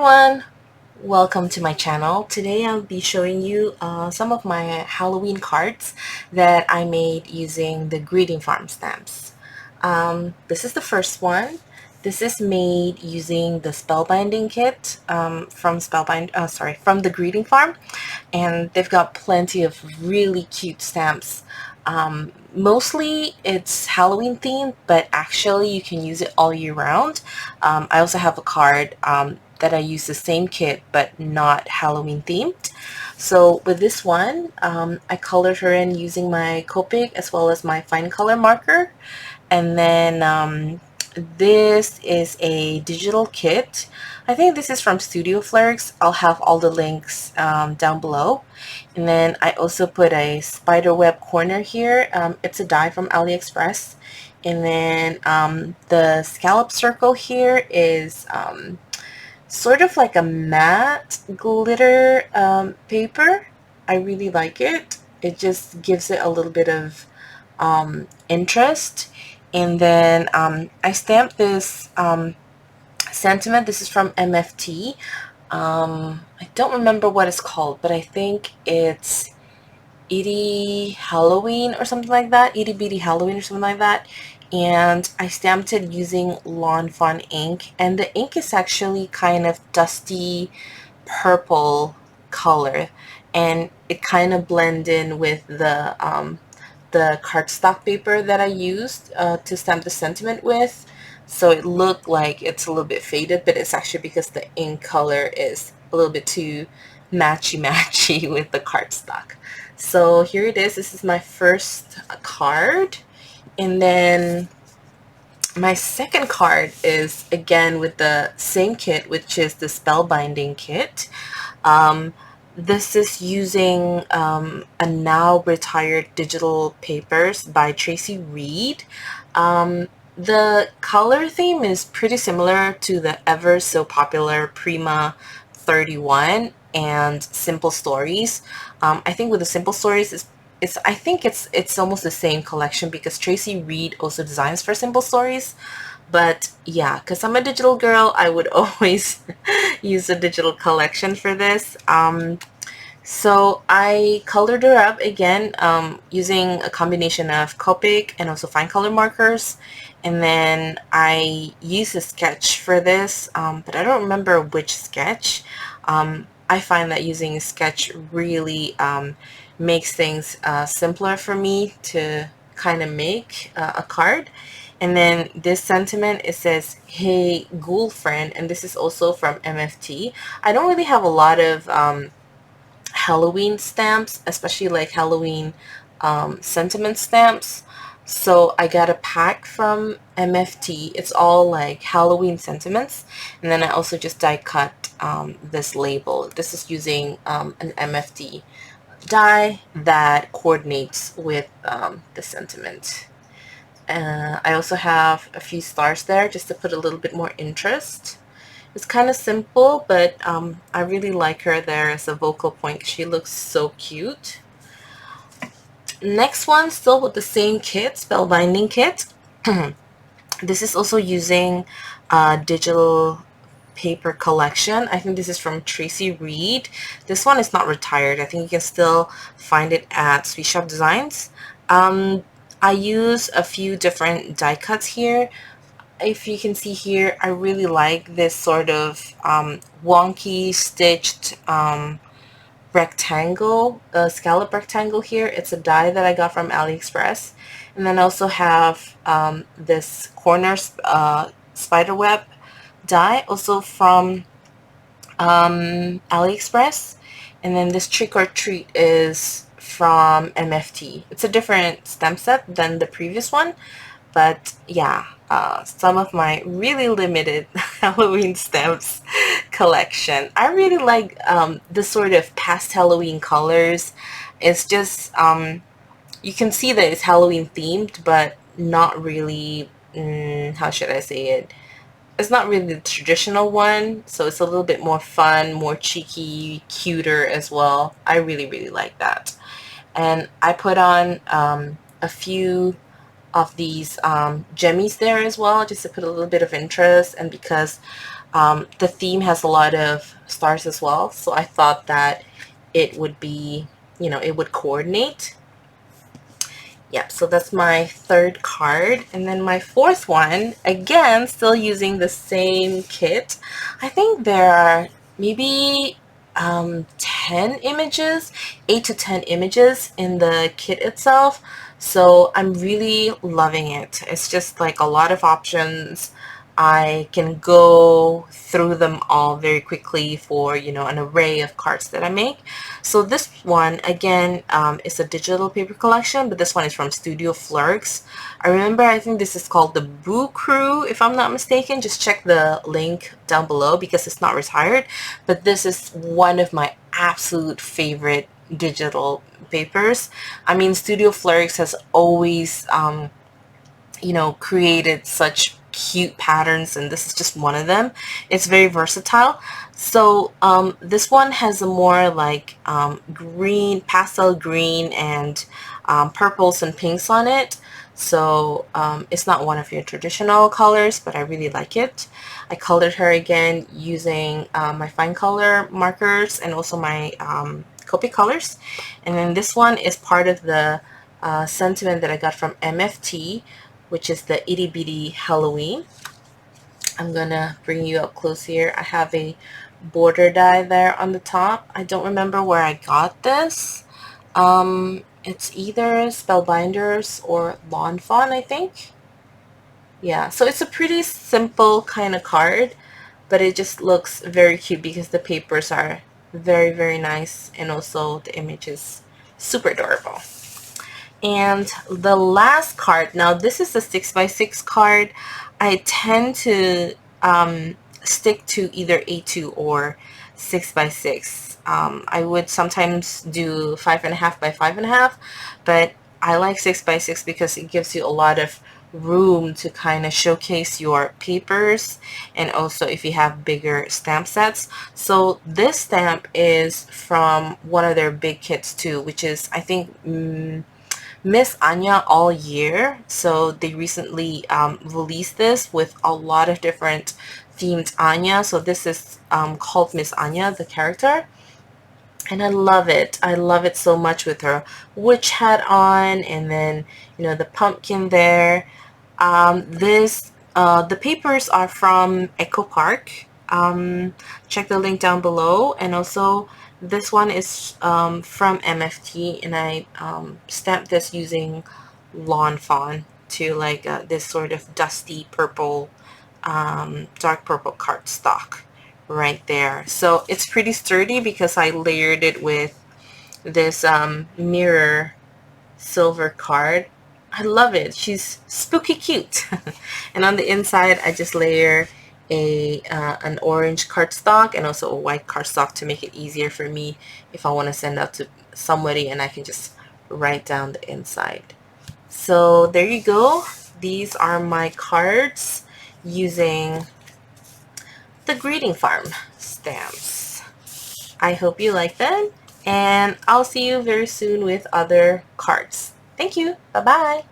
everyone, welcome to my channel. Today I'll be showing you some of my Halloween cards that I made using the greeting farm stamps. This is the first one. This is made using the Spellbinding kit from the greeting farm, and they've got plenty of really cute stamps. Mostly it's Halloween themed, but actually you can use it all year round. I also have a card that I use the same kit but not Halloween themed. So with this one, I colored her in using my Copic as well as my fine color marker. And then this is a digital kit. I think this is from Studio Flergs. I'll have all the links down below. And then I also put a spider web corner here. It's a die from AliExpress. And then the scallop circle here is sort of like a matte glitter paper. I really like it. It just gives it a little bit of interest. And then I stamped this sentiment. This is from MFT. I don't remember what it's called, but I think it's Itty Halloween or something like that. Itty Bitty Halloween or something like that. And I stamped it using Lawn Fawn ink. And the ink is actually kind of dusty purple color. And it kind of blended in with the cardstock paper that I used to stamp the sentiment with. So it looked like it's a little bit faded, but it's actually because the ink color is a little bit too matchy with the cardstock. So here it is. This is my first card. And then my second card is again with the same kit, which is the Spellbinding kit. This is using a now retired digital papers by Traci Reed. The color theme is pretty similar to the ever so popular Prima 31 and Simple Stories. I think with the Simple Stories, I think it's almost the same collection because Traci Reed also designs for Simple Stories. But yeah, because I'm a digital girl, I would always use a digital collection for this. So I colored her up again using a combination of Copic and also fine color markers. And then I used a sketch for this, but I don't remember which sketch. I find that using a sketch really makes things simpler for me to kind of make a card. And then this sentiment, it says, "Hey, ghoul friend," and this is also from MFT. I don't really have a lot of Halloween stamps, especially like Halloween sentiment stamps. So I got a pack from MFT. It's all like Halloween sentiments. And then I also just die cut this label. This is using an MFT die that coordinates with the sentiment. I also have a few stars there just to put a little bit more interest. It's kind of simple, but I really like her there as a vocal point. She looks so cute. Next one, still with the same kit, Spellbinding kit. This is also using digital paper collection. I think this is from Traci Reed. This one is not retired. I think you can still find it at Sweet Shop Designs. I use a few different die cuts here. If you can see here, I really like this sort of wonky stitched rectangle, scallop rectangle here. It's a die that I got from AliExpress. And then I also have this corner spider web die, also from AliExpress. And then this trick or treat is from MFT. It's a different stamp set than the previous one, but yeah, some of my really limited Halloween stamps collection. I really like the sort of past Halloween colors. It's just you can see that it's Halloween themed, but not really, how should I say it? It's not really the traditional one, so it's a little bit more fun, more cheeky, cuter as well. I really like that. And I put on a few of these jemmies there as well, just to put a little bit of interest. And because The theme has a lot of stars as well, so I thought that it would be, it would coordinate. Yep, so that's my third card. And then my fourth one, again, still using the same kit. I think there are maybe 10 images, 8 to 10 images in the kit itself. So I'm really loving it. It's just like a lot of options. I can go through them all very quickly for, an array of cards that I make. So this one, again, is a digital paper collection, but this one is from Studio Flergs. I think this is called the Boo Crew, if I'm not mistaken. Just check the link down below because it's not retired. But this is one of my absolute favorite digital papers. I mean, Studio Flergs has always created such cute patterns, and this is just one of them. It's very versatile. So this one has a more like green, pastel green, and purples and pinks on it. So it's not one of your traditional colors, but I really like it. I colored her again using my fine color markers and also my Copic colors. And then this one is part of the sentiment that I got from MFT, which is the Itty Bitty Halloween. I'm gonna bring you up close here. I have a border die there on the top. I don't remember where I got this. It's either Spellbinders or Lawn Fawn, I think. Yeah, so it's a pretty simple kind of card, but it just looks very cute because the papers are very, very nice, and also the image is super adorable. And the last card, now this is a 6x6 card. I tend to stick to either A2 or 6x6. I would sometimes do 5.5 by 5.5, but I like 6x6 because it gives you a lot of room to kind of showcase your papers, and also if you have bigger stamp sets. So this stamp is from one of their big kits too, which is, I think, Miss Anya all year. So they recently released this with a lot of different themed Anya. So this is called Miss Anya, the character. And I love it. I love it so much with her witch hat on, and then, the pumpkin there. The papers are from Echo Park. Check the link down below. And also this one is from MFT, and I stamped this using Lawn Fawn to like this sort of dusty purple, dark purple cardstock right there. So it's pretty sturdy because I layered it with this mirror silver card. I love it. She's spooky cute. And on the inside, I just layer an orange cardstock and also a white cardstock to make it easier for me if I want to send out to somebody, and I can just write down the inside. So there you go. These are my cards using the Greeting Farm stamps. I hope you like them, and I'll see you very soon with other cards. Thank you. Bye-bye.